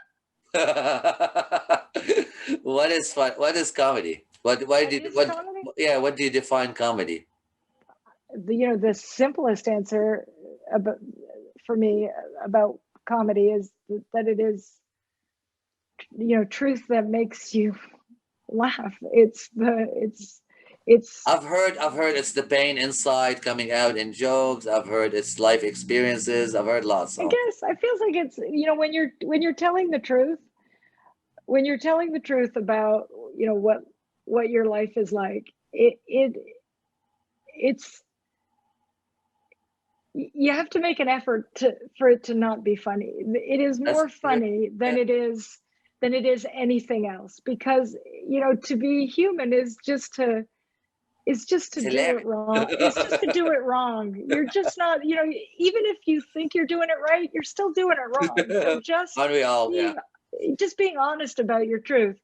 What is fun? What is comedy? What Comedy? yeah, what do you define comedy? The simplest answer for me about comedy is that it is truth that makes you laugh. I've heard it's the pain inside coming out in jokes. I've heard it's life experiences. I've heard lots. I guess I feels like it's when you're telling the truth, about what your life is like, it's you have to make an effort for it to not be funny. It is more funny than it is anything else, because to be human is just to do it wrong. It's just to do it wrong. You're just not, even if you think you're doing it right, you're still doing it wrong. So just being honest about your truth,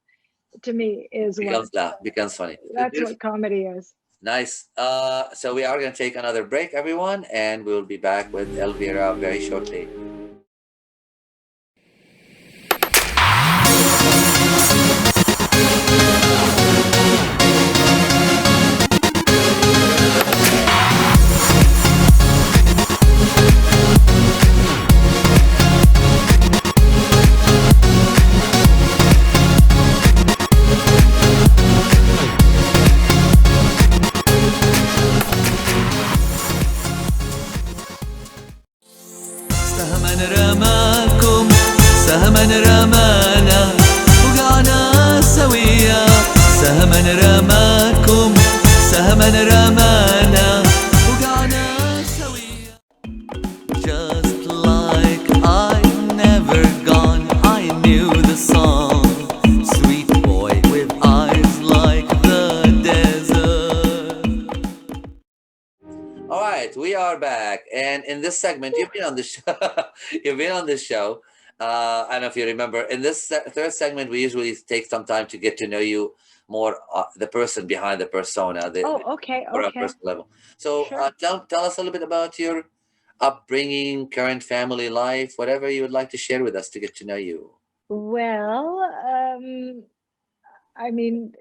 to me, is becomes funny. That's what comedy is. Nice. So we are going to take another break, everyone, and we'll be back with Elvira very shortly. سهما رمانا وقعنا سويا سهما رماكم سهما رمانا وقعنا سويا. Just like I'd never gone, I knew the song. Sweet boy with eyes like the desert. All right, we are back, and in this segment, you've been on the show. You've been on this show. I don't know if you remember. In this third segment, we usually take some time to get to know you more, the person behind the persona. Okay. Or a personal level. So Sure. tell us a little bit about your upbringing, current family life, whatever you would like to share with us to get to know you. Well, I mean,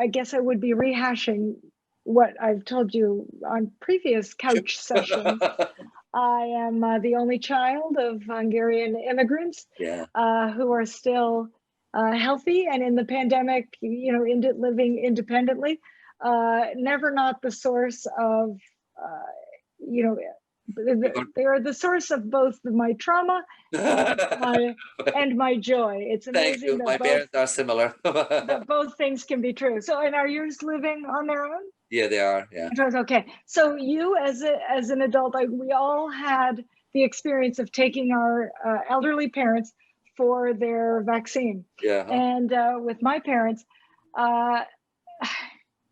I guess I would be rehashing what I've told you on previous couch sessions. I am the only child of Hungarian immigrants who are still healthy and in the pandemic, living independently. Never not the source of, they are the source of both my trauma and my joy. It's amazing. Thank you. My parents are similar. That both things can be true. So, and are yours living on their own? Yeah, they are. Yeah. Okay. So you, as an adult, we all had the experience of taking our elderly parents for their vaccine. Yeah. And with my parents,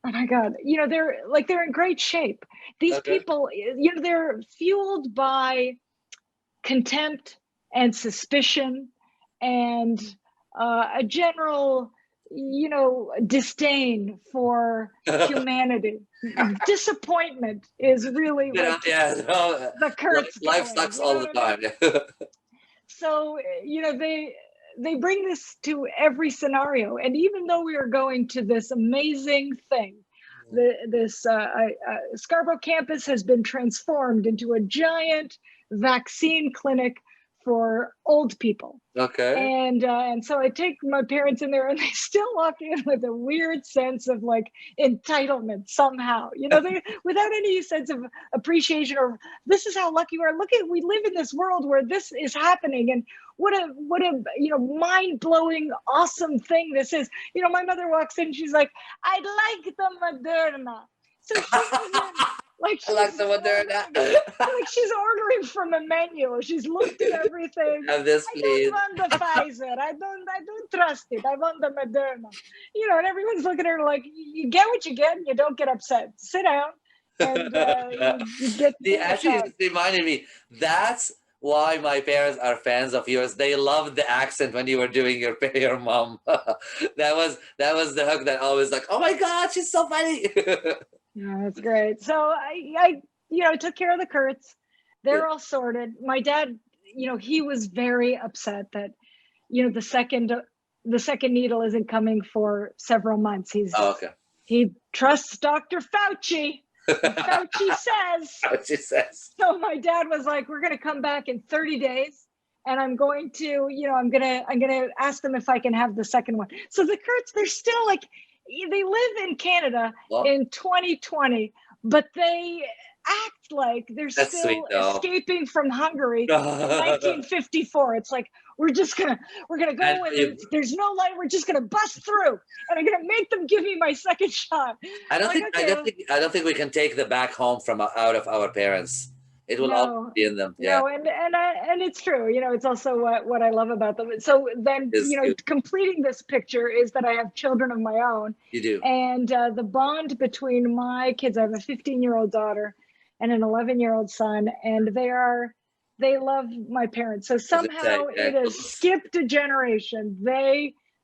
Oh my God. They're in great shape. These Okay. people, they're fueled by contempt and suspicion and a general, disdain for humanity. Disappointment is really what Yeah, no, the Kurt's life going. sucks You know all the what I mean? time. So, they bring this to every scenario. And even though we are going to this amazing thing, this Scarborough campus has been transformed into a giant vaccine clinic for old people. Okay. And so I take my parents in there, and they still walk in with a weird sense of like entitlement somehow, they without any sense of appreciation or this is how lucky we are. Look at, we live in this world where this is happening, and what a mind-blowing, awesome thing this is. My mother walks in, she's like, I like the Moderna. So she goes in, like I like the Moderna. like she's ordering from a menu. She's looked at everything. Have this, I please. don't want the Pfizer. I don't trust it. I want the Moderna. And everyone's looking at her like, you get what you get, and you don't get upset. Sit down, and you get. Actually, it reminded me. That's why my parents are fans of yours. They loved the accent when you were doing your mom. that was the hook that always like, oh my God, she's so funny. Yeah, that's great. So I took care of the Kurtz. They're all sorted. My dad, he was very upset that, the second needle isn't coming for several months. He trusts Dr. Fauci. Fauci says. Fauci says. So my dad was like, we're going to come back in 30 days. And I'm going to, I'm going to ask them if I can have the second one. So the Kurtz, they're still like, they live in Canada in 2020, but they act like they're still escaping from Hungary in 1954. It's like, we're gonna go and there's no light. We're just gonna bust through, and I'm gonna make them give me my second shot. I don't think we can take the back home from out of our parents. It will all be in them. Yeah. No, and it's true. It's also what I love about them. So then, completing this picture is that I have children of my own. You do. And the bond between my kids, I have a 15-year-old daughter and an 11-year-old son, and they love my parents. So somehow it has skipped a generation.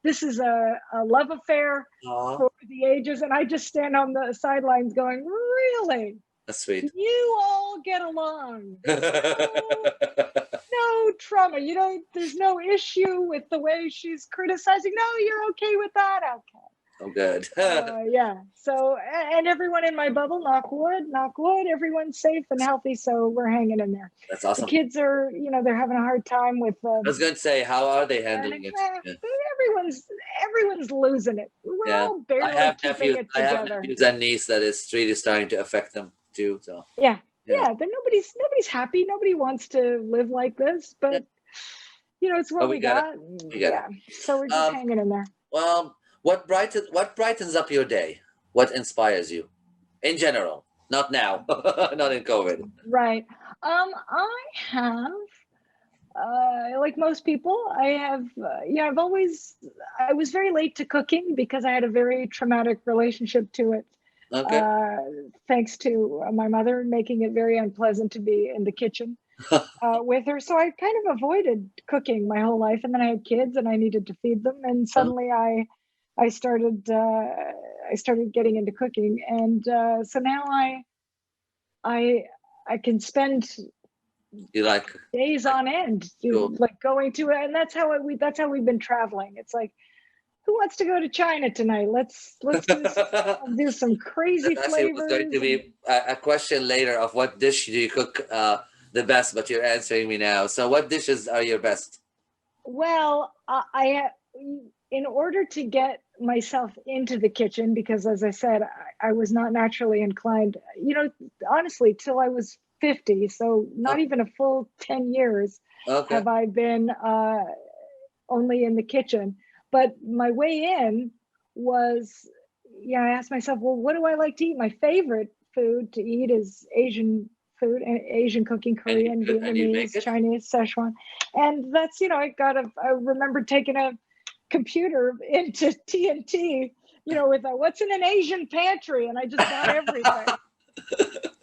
This is a love affair for the ages, and I just stand on the sidelines going, really? That's sweet. You all get along. No trauma. There's no issue with the way she's criticizing. No, you're okay with that? Okay. Oh, good. Yeah. So, and everyone in my bubble, knock wood, everyone's safe and healthy. So we're hanging in there. That's awesome. The kids are, they're having a hard time with. I was going to say, how are they handling it? Yeah. Everyone's losing it. We're all barely keeping it together. I have nephews and niece that is really starting to affect them too. So. Yeah. Then nobody's happy. Nobody wants to live like this, but it's what we got. So we're just hanging in there. Well. What brightens up your day? What inspires you, in general? Not now, not in COVID. Right. I have, like most people, I was very late to cooking because I had a very traumatic relationship to it. Okay. Thanks to my mother making it very unpleasant to be in the kitchen with her. So I kind of avoided cooking my whole life. And then I had kids and I needed to feed them. And suddenly I started getting into cooking, and so now I can spend days on end, like going to it, and that's how we've been traveling. It's like, who wants to go to China tonight? Let's do some crazy flavors. It was going to be a question later of what dish do you cook the best, but you're answering me now. So what dishes are your best? Well, in order to get myself into the kitchen, because as I said, I was not naturally inclined, honestly, till I was 50. So not even a full 10 years have I been only in the kitchen. But my way in was, I asked myself, well, what do I like to eat? My favorite food to eat is Asian food, and Asian cooking, Korean, Vietnamese, Chinese, Szechuan. And that's, I remember taking a computer into TNT, with what's in an Asian pantry, and I just bought everything.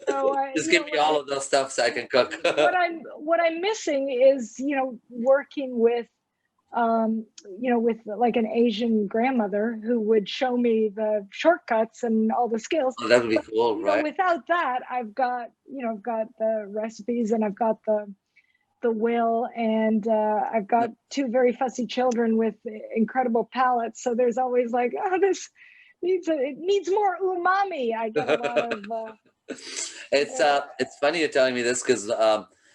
So just give me all of those stuff so I can cook. what I'm missing is working with with like an Asian grandmother who would show me the shortcuts and all the skills. Oh, that would be cool, right? Without that, I've got the recipes, and I've got the will, and I've got two very fussy children with incredible palates. So there's always like, this needs more umami. I get a lot of. It's funny you're telling me this because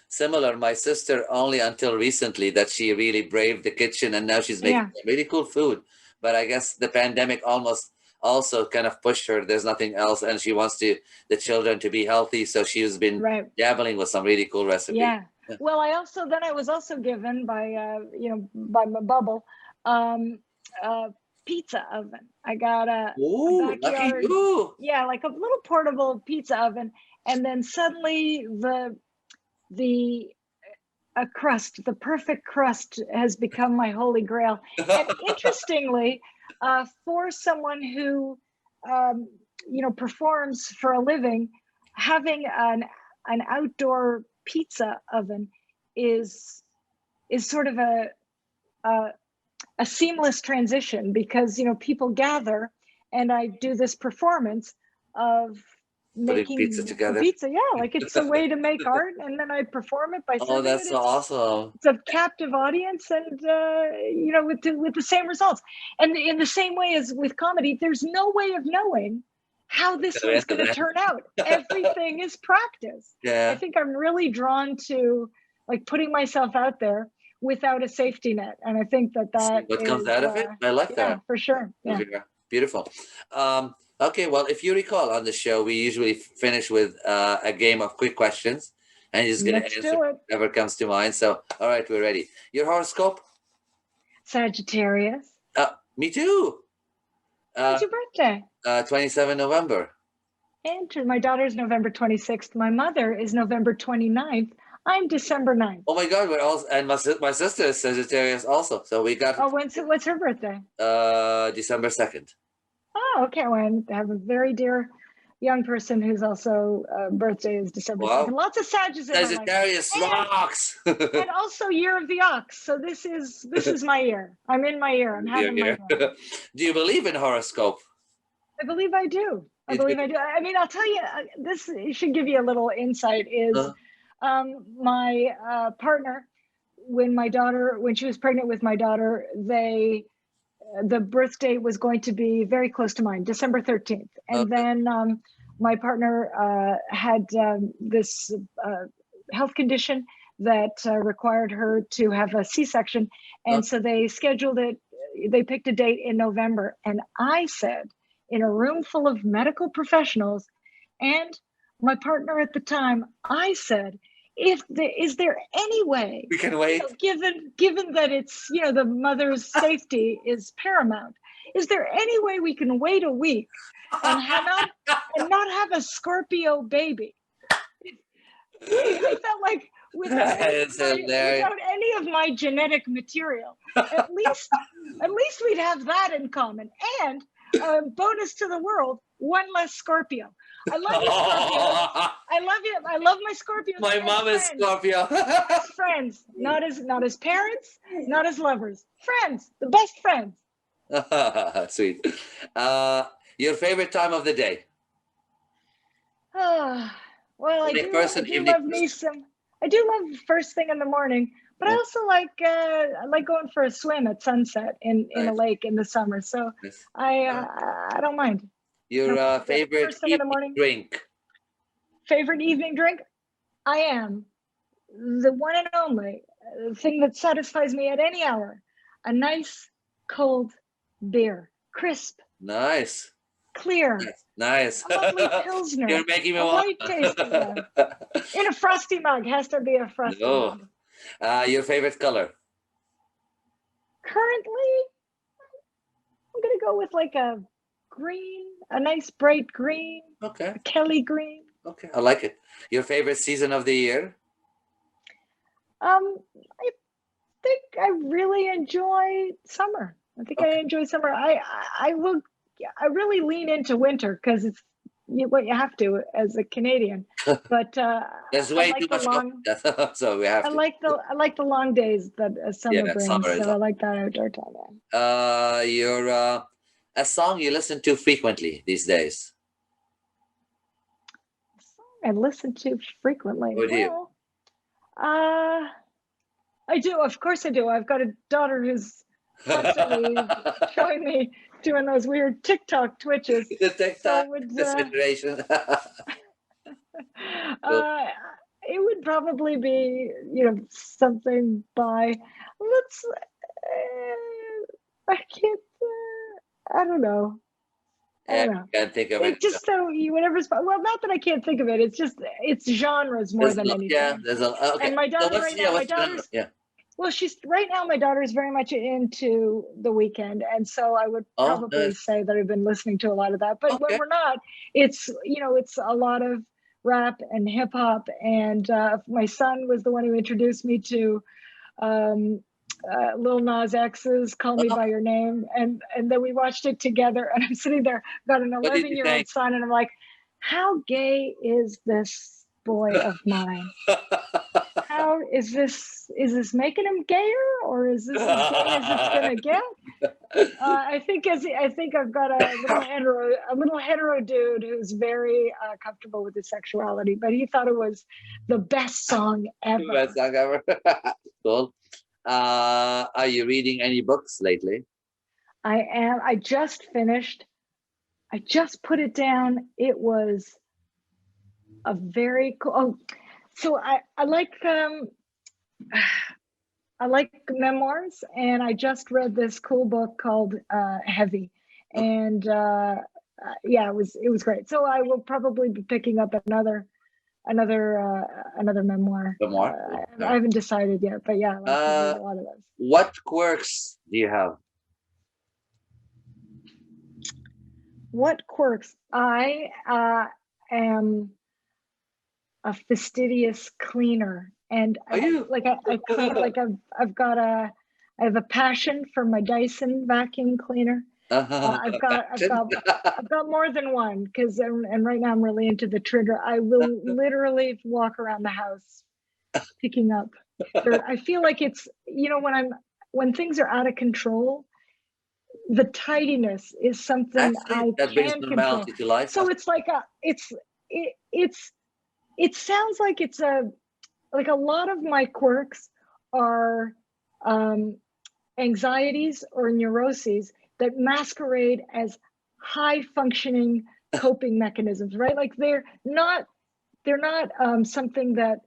similar, my sister only until recently that she really braved the kitchen, and now she's making really cool food. But I guess the pandemic almost also kind of pushed her. There's nothing else, and she wants the children to be healthy, so she's been dabbling with some really cool recipes. Yeah. Well, I was also given by by my bubble pizza oven. I got a backyard, like a little portable pizza oven, and then suddenly the crust, the perfect crust, has become my holy grail. And interestingly, for someone who performs for a living, having an outdoor pizza oven is sort of a seamless transition, because people gather, and I do this performance of making pizza together. Like it's a way to make art, and then I perform it by serving that's it. awesome. It's a captive audience, and with the same results. And in the same way as with comedy, there's no way of knowing how this one's going to turn out. Everything is practice. I think I'm really drawn to like putting myself out there without a safety net, and I think that what comes out of it. I like that for sure. Beautiful. Okay, well, if you recall on the show, we usually finish with a game of quick questions, and you're just going to answer whatever comes to mind. So, all right, we're ready. Your horoscope? Sagittarius. Me too. When's your birthday? 27 November. And my daughter's November 26th. My mother is November 29th. I'm December 9th. Oh my God, we're all, and my sister is Sagittarius also. So we got. Oh, what's her birthday? December 2nd. Oh, okay. Well, I have a very dear young person whose also birthday is December 2nd. Lots of Sagittarius rocks. And also year of the ox. So this is my year. I'm in my year. I'm having my year. Do you believe in horoscope? I believe I do. I mean, I'll tell you, this should give you a little insight is my partner, when she was pregnant with my daughter, the birth date was going to be very close to mine, December 13th. And then my partner had this health condition that required her to have a C-section. And so they scheduled it, they picked a date in November. And I said, in a room full of medical professionals and my partner at the time, I said, is there any way we can wait, given that it's the mother's safety is paramount, is there any way we can wait a week and not have a Scorpio baby? I felt like without any of my genetic material, at least we'd have that in common. And bonus to the world, one less Scorpio. I love you, Scorpio. I love you. I love my Scorpios. My mom is Scorpio. Friends, not as parents, not as lovers. Friends, the best friends. Sweet. Your favorite time of the day? Well, I do love first thing in the morning, but I also like going for a swim at sunset in a lake in the summer. So I don't mind. Your favorite evening drink? Favorite evening drink? I am the one and only thing that satisfies me at any hour. A nice cold beer, crisp. Nice. Clear. Nice. A lovely Pilsner. You're making me want. In a frosty mug. Has to be a frosty mug. Your favorite color? Currently, I'm going to go with like a green, a nice bright green. Okay. A Kelly green. Okay, I like it. Your favorite season of the year? I think I really enjoy summer. I think I enjoy summer. I will, really lean into winter because it's what you have to as a Canadian. But There's I way like too the much long. coffee, so we have I to. like the long days that summer Yeah, brings. summer is So I like that outdoor time. You're a song you listen to frequently these days. I listen to frequently. What do you? Well, I do. Of course I do. I've got a daughter who's constantly showing me doing those weird TikTok twitches. The TikTok, So would, this iteration. it would probably be, something by, let's, I can't, I don't know. I don't know. Can't think of it. It's just so whatever's, well, not that I can't think of it. It's just, it's genres more than anything. Yeah, there's a, okay. And my daughter So right now, my daughter's, yeah. well, she's right now, my daughter is very much into The Weeknd. And so I would probably say that I've been listening to a lot of that, but when we're not, it's, it's a lot of rap and hip hop. And my son was the one who introduced me to Lil Nas X's Call Me By Your Name. And then we watched it together, and I'm sitting there, got an 11-year-old son, and I'm like, how gay is this boy of mine? How is this making him gayer, or is this as gay as it's gonna get? I think I've got a little hetero dude who's very comfortable with his sexuality, but he thought it was the best song ever. Best song ever. Cool. Are you reading any books lately? I am. I just finished. I just put it down. It was a very cool. Oh, so I like memoirs, and I just read this cool book called Heavy, and yeah, it was great. So I will probably be picking up another memoir. I haven't decided yet, but yeah, I like to read a lot of those. What quirks do you have? What quirks? I am a fastidious cleaner, and I have a passion for my Dyson vacuum cleaner. I've got more than one, because and right now I'm really into the trigger. I will literally walk around the house picking up dirt. I feel like it's, when things are out of control, the tidiness is something that brings normality to life. So it's like it sounds like it's a lot of my quirks are anxieties or neuroses that masquerade as high functioning coping mechanisms, right? Like they're not something that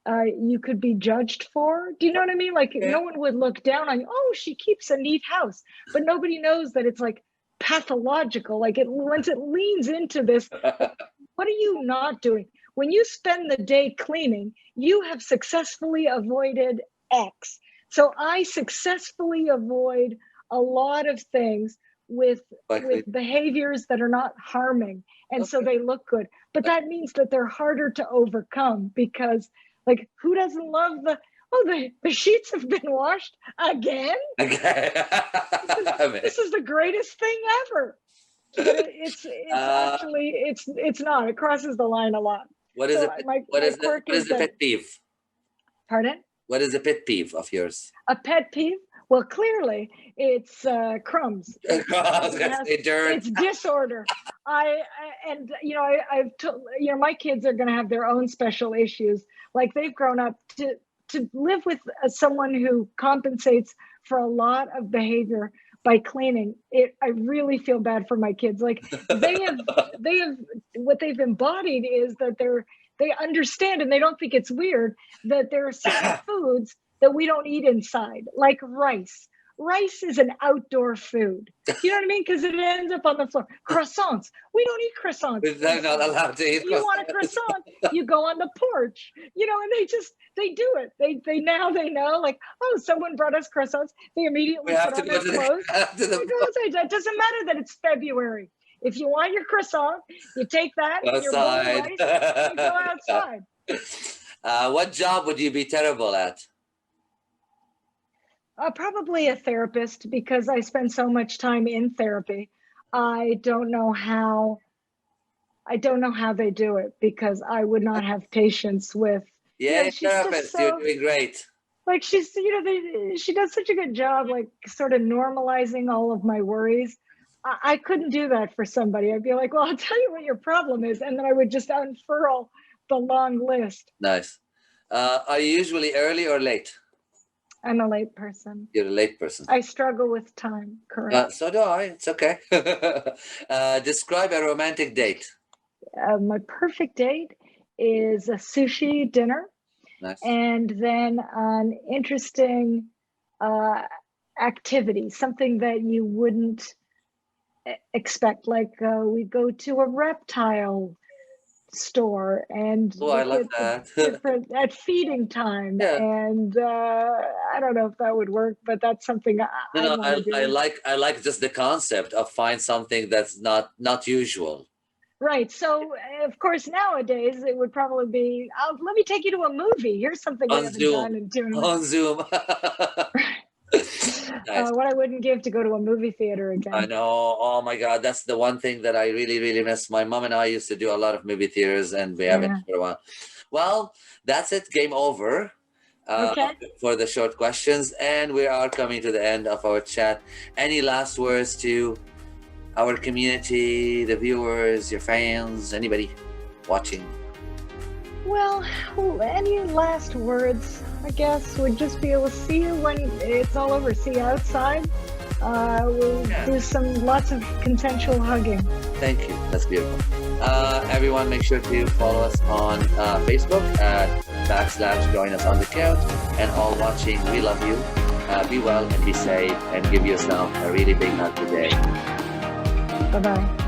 you could be judged for. Do you know what I mean? Like no one would look down on you. Oh, she keeps a neat house, but nobody knows that it's like pathological. Like once it leans into this, what are you not doing? When you spend the day cleaning, you have successfully avoided X. So I successfully avoid a lot of things with behaviors that are not harming. And so they look good. But that means that they're harder to overcome, because like, who doesn't love the sheets have been washed again? This is the greatest thing ever. But it's actually, it's not. It crosses the line a lot. What is the pet peeve? Pardon? What is a pet peeve of yours? A pet peeve? Well, clearly it's crumbs. It's disorder. I've told, my kids are going to have their own special issues. Like they've grown up to live with someone who compensates for a lot of behavior by cleaning. I really feel bad for my kids. Like they have what they've embodied is that they understand, and they don't think it's weird, that there are certain foods that we don't eat inside, like rice. Rice is an outdoor food. You know what I mean? Because it ends up on the floor. Croissants. We don't eat croissants. They're not allowed to eat croissants. You want a croissant, you go on the porch. And they do it. They know, like, oh, someone brought us croissants. They immediately put on their clothes. It doesn't matter that it's February. If you want your croissant, you take that, your bowl of rice, and you go outside. What job would you be terrible at? Probably a therapist, because I spend so much time in therapy. I don't know how they do it, because I would not have patience with. Yeah, She's therapist, just you're so, doing great. like, she's, she does such a good job, like, sort of normalizing all of my worries. I couldn't do that for somebody. I'd be like, well, I'll tell you what your problem is, and then I would just unfurl the long list. Nice. Are you usually early or late? I'm a late person. You're a late person. I struggle with time, correct. So do I. It's okay. Describe a romantic date. My perfect date is a sushi dinner. Nice. And then an interesting activity, something that you wouldn't expect. Like we go to a reptile store and I love that. different at feeding time. Yeah. And I don't know if that would work, but that's something I like just the concept of find something that's not usual. Right. So, of course, nowadays it would probably be, let me take you to a movie. Here's something we haven't done in 2 months. On Zoom. Nice. What I wouldn't give to go to a movie theater again. I know. Oh my God, that's the one thing that I really, really miss. My mom and I used to do a lot of movie theaters, and we haven't for a while. Well, that's it. Game over. For the short questions, and we are coming to the end of our chat. Any last words to our community, the viewers, your fans, anybody watching? Well, any last words, I guess, would just be, we'll see you when it's all over. See you outside. We'll do lots of consensual hugging. Thank you. That's beautiful. Everyone, make sure to follow us on Facebook at / join us on the couch. And all watching, we love you. Be well and be safe, and give yourself a really big hug today. Bye-bye.